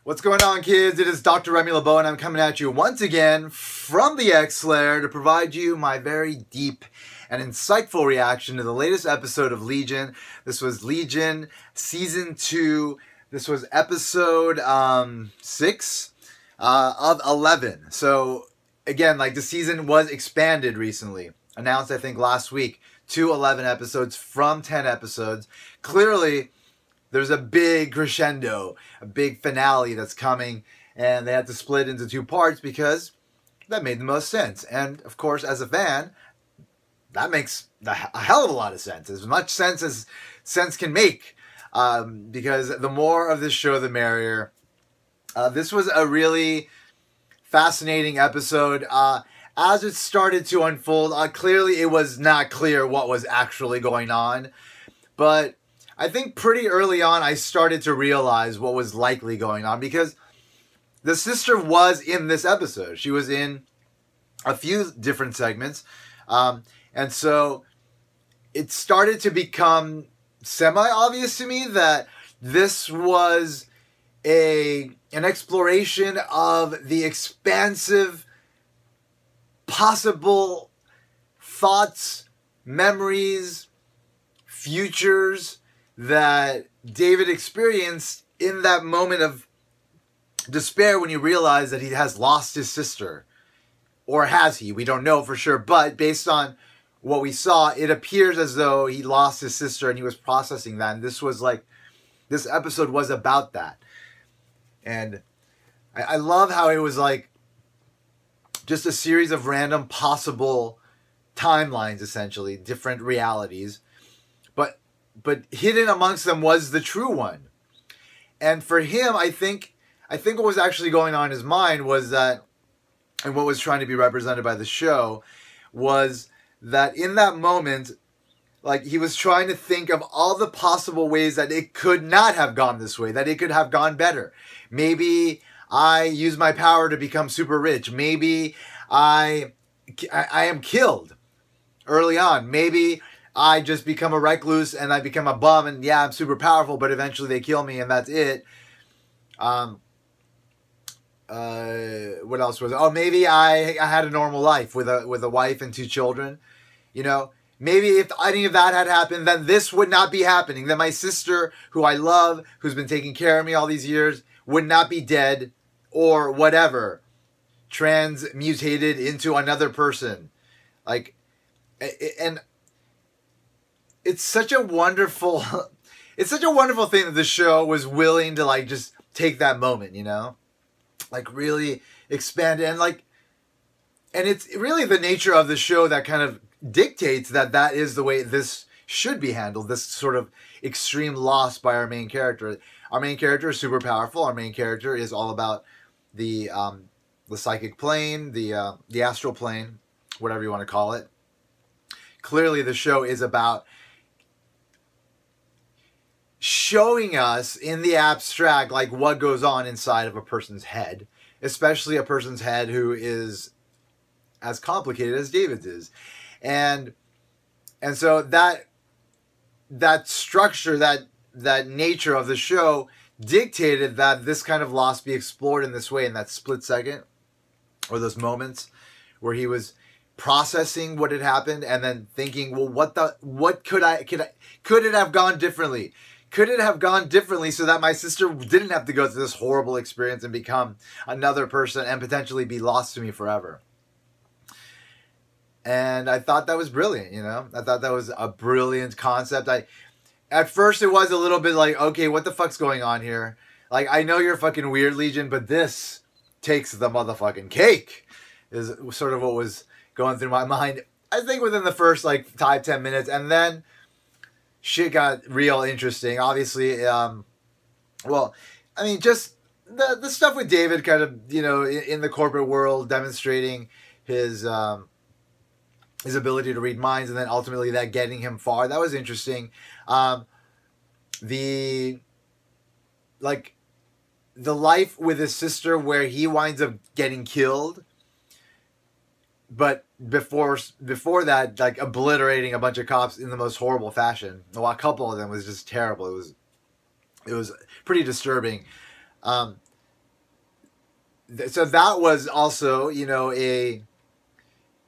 What's going on, kids? It is Dr. Remy LeBeau, and I'm coming at you once again from the X-Lair to provide you my very deep and insightful reaction to the latest episode of Legion. This was Legion Season 2. This was episode 6 of 11. So, again, the season was expanded recently. Announced, I think, last week to 11 episodes from 10 episodes. Clearly, there's a big crescendo, a big finale that's coming, and they had to split into 2 parts because that made the most sense. And, of course, as a fan, that makes a hell of a lot of sense. As much sense as sense can make, because the more of this show, the merrier. This was a really fascinating episode. As it started to unfold, clearly it was not clear what was actually going on, but I think pretty early on I started to realize what was likely going on because the sister was in this episode. She was in a few different segments. And so it started to become semi-obvious to me that this was an exploration of the expansive possible thoughts, memories, futures that David experienced in that moment of despair when you realize that he has lost his sister. Or has he? We don't know for sure. But based on what we saw, it appears as though he lost his sister and he was processing that. And this episode was about that. And I love how it was just a series of random possible timelines, essentially, different realities. But hidden amongst them was the true one. And for him, I think what was actually going on in his mind was that, and what was trying to be represented by the show, was that in that moment, he was trying to think of all the possible ways that it could not have gone this way, that it could have gone better. Maybe I use my power to become super rich. Maybe I am killed early on. Maybe I just become a recluse and I become a bum and I'm super powerful, but eventually they kill me and that's it. What else was it? Oh, maybe I had a normal life with a wife and 2 children. Maybe if any of that had happened, then this would not be happening. Then my sister, who I love, who's been taking care of me all these years, would not be dead or whatever. Transmutated into another person. And it's such a wonderful thing that the show was willing to just take that moment, really expand it. And it's really the nature of the show that kind of dictates that is the way this should be handled, this sort of extreme loss by our main character. Our main character is super powerful. Our main character is all about the psychic plane, the astral plane, whatever you want to call it. Clearly the show is about showing us in the abstract what goes on inside of a person's head, especially a person's head who is as complicated as David's is. And so that structure, that nature of the show dictated that this kind of loss be explored in this way, in that split second or those moments where he was processing what had happened and then thinking, well, what could it have gone differently? Could it have gone differently so that my sister didn't have to go through this horrible experience and become another person and potentially be lost to me forever? And I thought that was brilliant, I thought that was a brilliant concept. At first it was a little bit okay, what the fuck's going on here? I know you're fucking weird, Legion, but this takes the motherfucking cake, is sort of what was going through my mind. I think within the first 5-10 minutes, and then shit got real interesting. Obviously, just the stuff with David kind of, in the corporate world, demonstrating his ability to read minds, and then ultimately that getting him far. That was interesting. The life with his sister where he winds up getting killed, but before that, obliterating a bunch of cops in the most horrible fashion. Well, a couple of them was just terrible. It was pretty disturbing. so that was also, an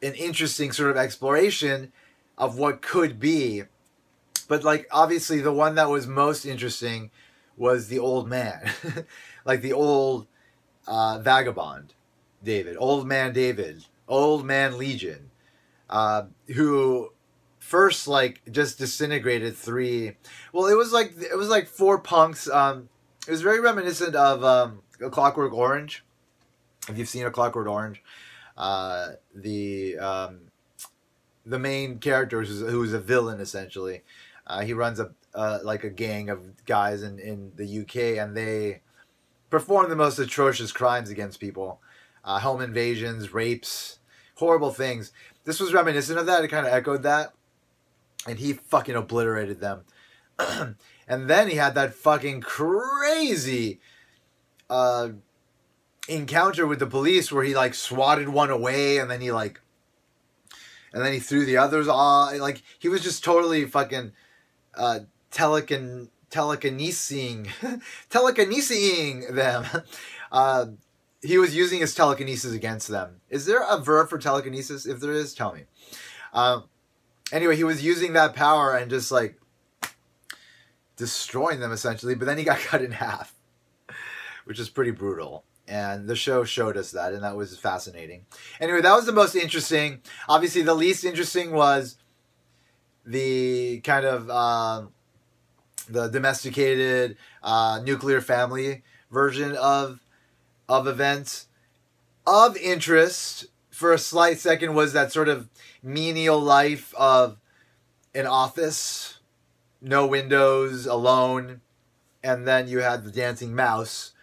interesting sort of exploration of what could be. But like obviously the one that was most interesting was the old man. Like the old vagabond David, old man Legion, who first like just disintegrated three. Well, it was like four punks. It was very reminiscent of A Clockwork Orange. If you've seen A Clockwork Orange, the main character who's a villain essentially. He runs a gang of guys in the UK, and they perform the most atrocious crimes against people, home invasions, rapes, horrible things. This was reminiscent of that. It kind of echoed that, and he fucking obliterated them. And then he had that fucking crazy encounter with the police where he like swatted one away, and then he threw the others off. Like he was just totally fucking telekinesing them. He was using his telekinesis against them. Is there a verb for telekinesis? If there is, tell me. Anyway, he was using that power and just like destroying them essentially, but then he got cut in half, which is pretty brutal. And the show showed us that, and that was fascinating. Anyway, that was the most interesting. Obviously, the least interesting was the kind of the domesticated nuclear family version of events. Of interest for a slight second was that sort of menial life of an office, no windows, alone, and then you had the dancing mouse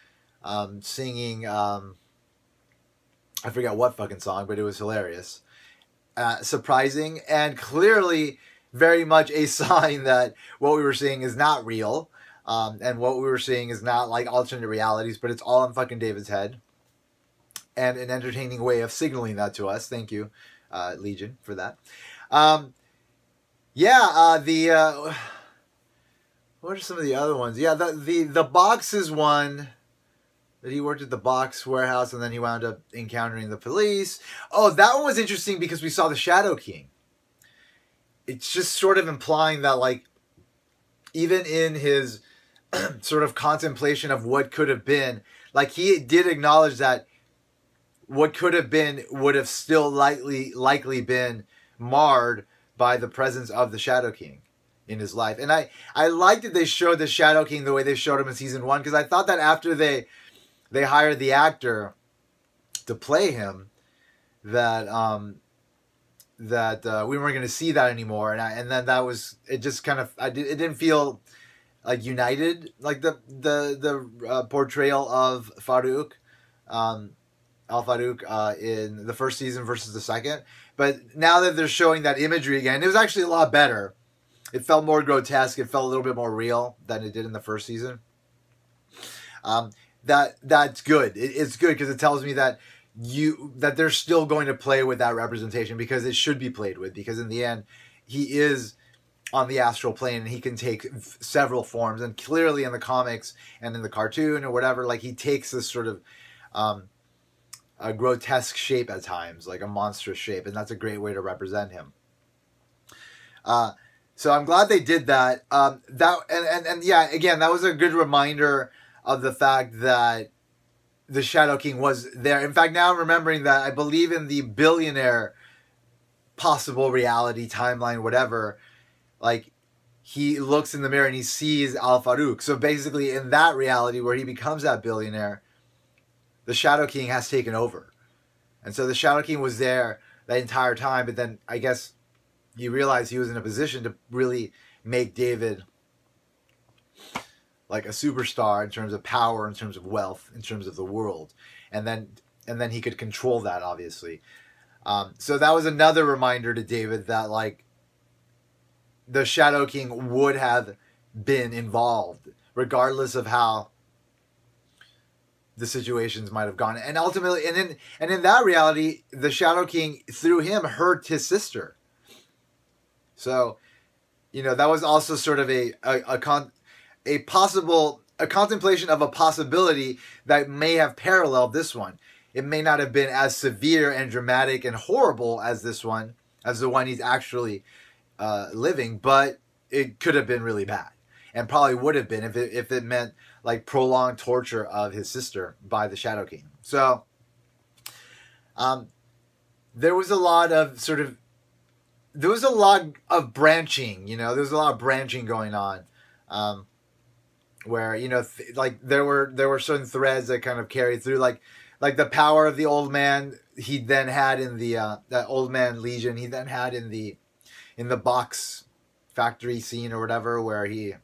singing, I forget what fucking song, but it was hilarious. Surprising, and clearly very much a sign that what we were seeing is not real, and what we were seeing is not like alternate realities, but it's all in fucking David's head. And an entertaining way of signaling that to us. Thank you, Legion, for that. What are some of the other ones? Yeah, the boxes one. That he worked at the box warehouse and then he wound up encountering the police. Oh, that one was interesting because we saw the Shadow King. It's just sort of implying that, like, even in his sort of contemplation of what could have been, like, he did acknowledge that what could have been would have still likely been marred by the presence of the Shadow King in his life. And I liked that they showed the Shadow King the way they showed him in season 1, because I thought that after they hired the actor to play him, that we weren't going to see that anymore, and then that was it. Just kind of it didn't feel like united, like the portrayal of Farouk, Al Farouk in the first season versus the second. But now that they're showing that imagery again, it was actually a lot better. It felt more grotesque. It felt a little bit more real than it did in the first season. That's good. It's good because it tells me that they're still going to play with that representation, because it should be played with, because in the end he is on the astral plane and he can take several forms, and clearly in the comics and in the cartoon or whatever, like he takes this sort of a grotesque shape at times, like a monstrous shape, and that's a great way to represent him. So I'm glad they did that. Yeah, again, that was a good reminder of the fact that the Shadow King was there. In fact, now I'm remembering that I believe in the billionaire possible reality timeline, whatever, like he looks in the mirror and he sees Al Farouk. So basically in that reality where he becomes that billionaire, the Shadow King has taken over. And so the Shadow King was there that entire time, but then I guess he realized he was in a position to really make David like a superstar in terms of power, in terms of wealth, in terms of the world. And then he could control that, obviously. So that was another reminder to David that, like, the Shadow King would have been involved, regardless of how the situations might have gone. And ultimately, and in that reality, the Shadow King, through him, hurt his sister. So, that was also sort of a possible a contemplation of a possibility that may have paralleled this one. It may not have been as severe and dramatic and horrible as this one, as the one he's actually living, but it could have been really bad, and probably would have been if it meant like prolonged torture of his sister by the Shadow King. So there was a lot of branching, you know, there was a lot of branching going on, where, you know, like there were certain threads that kind of carried through, like the power of the old man he then had in the that old man Legion he then had in the box factory scene or whatever, where he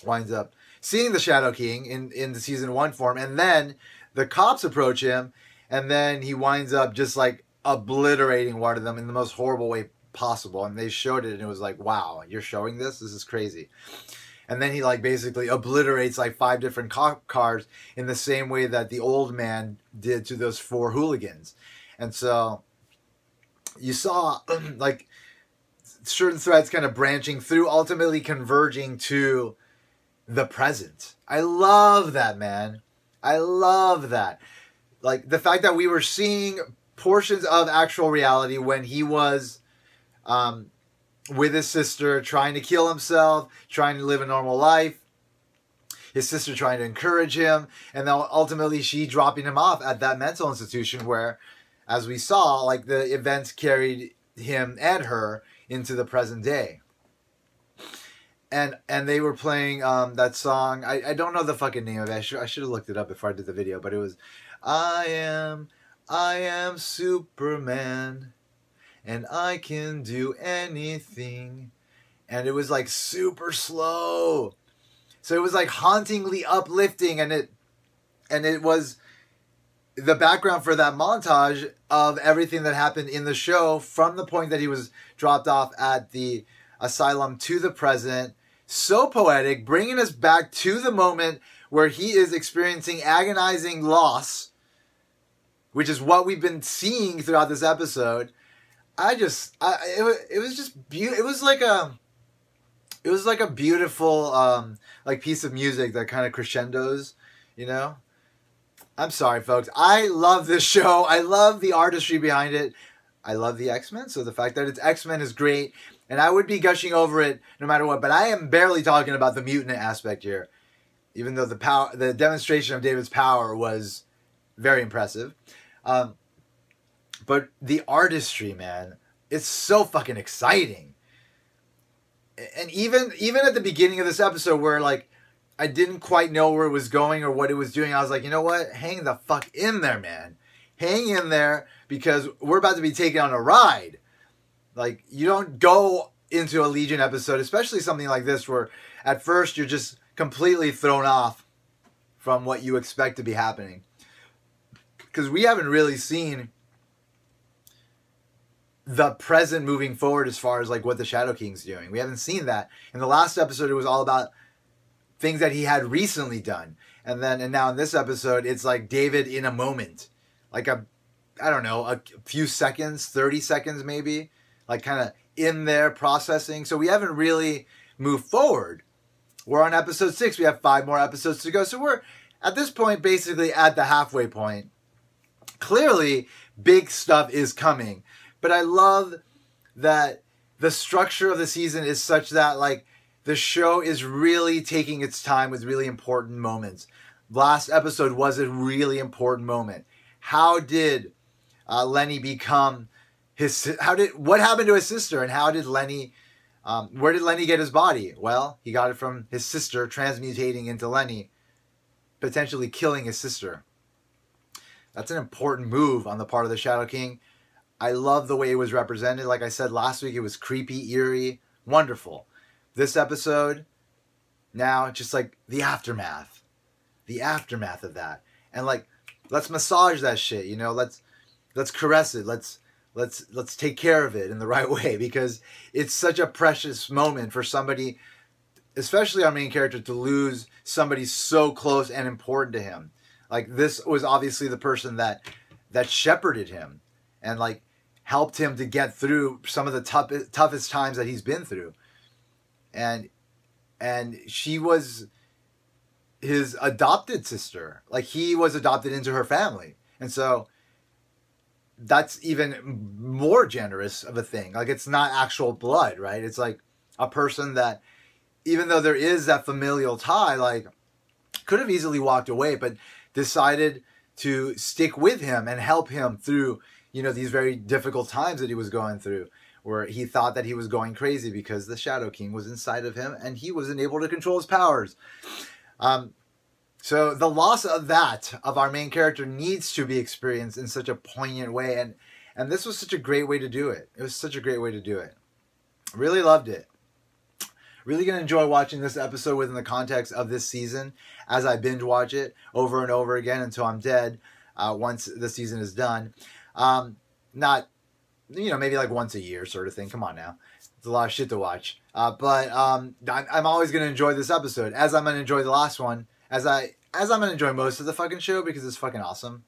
winds up seeing the Shadow King in the season 1 form, and then the cops approach him, and then he winds up just like obliterating one of them in the most horrible way possible. And they showed it, and it was like, wow, you're showing this? This is crazy. And then he like basically obliterates like 5 different cop cars in the same way that the old man did to those 4 hooligans. And so you saw like certain threads kind of branching through, ultimately converging to the present. I love that, man. I love that. Like the fact that we were seeing portions of actual reality when he was with his sister, trying to kill himself, trying to live a normal life, his sister trying to encourage him, and then ultimately she dropping him off at that mental institution where, as we saw, like the events carried him and her into the present day. And they were playing that song. I don't know the fucking name of it. I should have looked it up before I did the video, but it was I am Superman, and I can do anything. And it was like super slow. So it was like hauntingly uplifting, and it was the background for that montage of everything that happened in the show from the point that he was dropped off at the asylum to the present. So poetic, bringing us back to the moment where he is experiencing agonizing loss, which is what we've been seeing throughout this episode. It was just beautiful. It was like a beautiful like piece of music that kind of crescendos, you know. I'm sorry, folks. I love this show. I love the artistry behind it. I love the X-Men, so the fact that it's X-Men is great, and I would be gushing over it no matter what. But I am barely talking about the mutant aspect here, even though the demonstration of David's power was very impressive. But the artistry, man, it's so fucking exciting. And even at the beginning of this episode, where like I didn't quite know where it was going or what it was doing, I was like, you know what? Hang the fuck in there, man. Hang in there, because we're about to be taken on a ride. Like, you don't go into a Legion episode, especially something like this, where at first you're just completely thrown off from what you expect to be happening. Because we haven't really seen the present moving forward as far as like what the Shadow King's doing. We haven't seen that. In the last episode, it was all about things that he had recently done. And now in this episode, it's like David in a moment. Like a few seconds, 30 seconds maybe. Like kind of in there processing. So we haven't really moved forward. We're on episode 6. We have 5 more episodes to go. So we're at this point basically at the halfway point. Clearly, big stuff is coming. But I love that the structure of the season is such that like the show is really taking its time with really important moments. Last episode was a really important moment. How did Lenny become what happened to his sister, and how did Lenny, where did Lenny get his body? Well, he got it from his sister transmutating into Lenny, potentially killing his sister. That's an important move on the part of the Shadow King. I love the way it was represented. Like I said last week, it was creepy, eerie, wonderful. This episode, now just like the aftermath of that. And like, let's massage that shit, you know, let's caress it. Let's take care of it in the right way, because it's such a precious moment for somebody, especially our main character, to lose somebody so close and important to him. Like, this was obviously the person that shepherded him and like helped him to get through some of the toughest times that he's been through. And she was his adopted sister. Like, he was adopted into her family. And so that's even more generous of a thing. Like, it's not actual blood, right? It's like a person that, even though there is that familial tie, like, could have easily walked away, but decided to stick with him and help him through, these very difficult times that he was going through, where he thought that he was going crazy because the Shadow King was inside of him and he wasn't able to control his powers. So the loss of our main character, needs to be experienced in such a poignant way. And this was such a great way to do it. It was such a great way to do it. Really loved it. Really going to enjoy watching this episode within the context of this season as I binge watch it over and over again until I'm dead once the season is done. Not, maybe like once a year sort of thing. Come on now. It's a lot of shit to watch. But I'm always going to enjoy this episode, as I'm going to enjoy the last one, as I'm going to enjoy most of the fucking show because it's fucking awesome.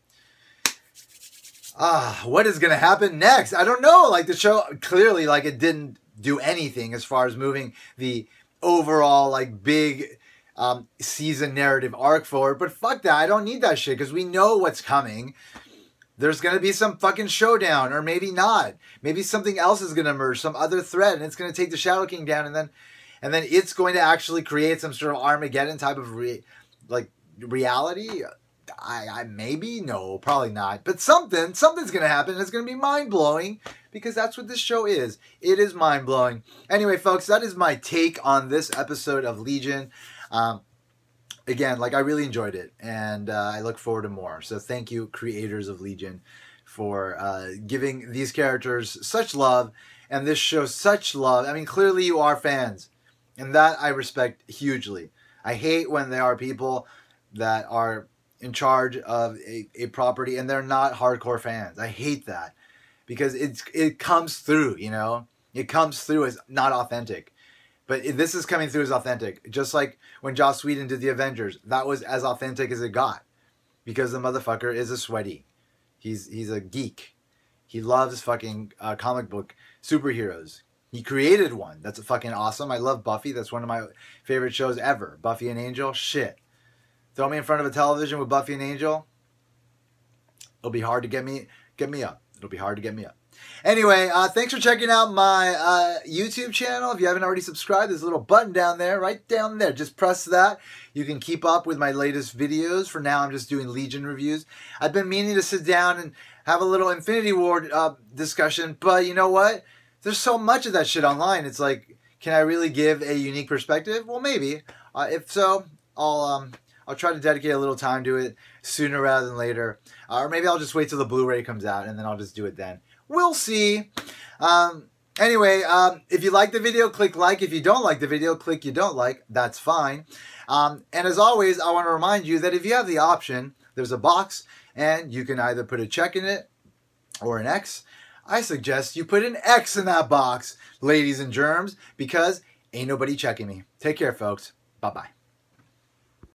What is going to happen next? I don't know. Like, the show, clearly, like, it didn't do anything as far as moving the overall, like, big season narrative arc forward. But fuck that. I don't need that shit because we know what's coming. There's going to be some fucking showdown, or maybe not. Maybe something else is going to emerge, some other threat, and it's going to take the Shadow King down, and then it's going to actually create some sort of Armageddon type of reality. I maybe, no, probably not. But something's going to happen. It's going to be mind-blowing because that's what this show is. It is mind-blowing. Anyway, folks, that is my take on this episode of Legion. Again, like, I really enjoyed it, and I look forward to more. So thank you, creators of Legion, for giving these characters such love and this show such love. I mean, clearly you are fans, and that I respect hugely. I hate when there are people that are in charge of a property and they're not hardcore fans. I hate that because it comes through, it comes through as not authentic. But this is coming through as authentic. Just like when Joss Whedon did the Avengers, that was as authentic as it got because the motherfucker is a sweaty. He's a geek. He loves fucking comic book superheroes. He created one. That's fucking awesome. I love Buffy. That's one of my favorite shows ever. Buffy and Angel. Shit. Throw me in front of a television with Buffy and Angel. It'll be hard to get me up. It'll be hard to get me up. Anyway, thanks for checking out my YouTube channel. If you haven't already subscribed, there's a little button down there, right down there. Just press that. You can keep up with my latest videos. For now, I'm just doing Legion reviews. I've been meaning to sit down and have a little Infinity War discussion, but you know what? There's so much of that shit online. It's like, can I really give a unique perspective? Well, maybe. If so, I'll try to dedicate a little time to it sooner rather than later. Or maybe I'll just wait till the Blu-ray comes out and then I'll just do it then. We'll see. Anyway, if you like the video, click like. If you don't like the video, click you don't like. That's fine. And as always, I want to remind you that if you have the option, there's a box and you can either put a check in it or an X. I suggest you put an X in that box, ladies and germs, because ain't nobody checking me. Take care, folks. Bye-bye.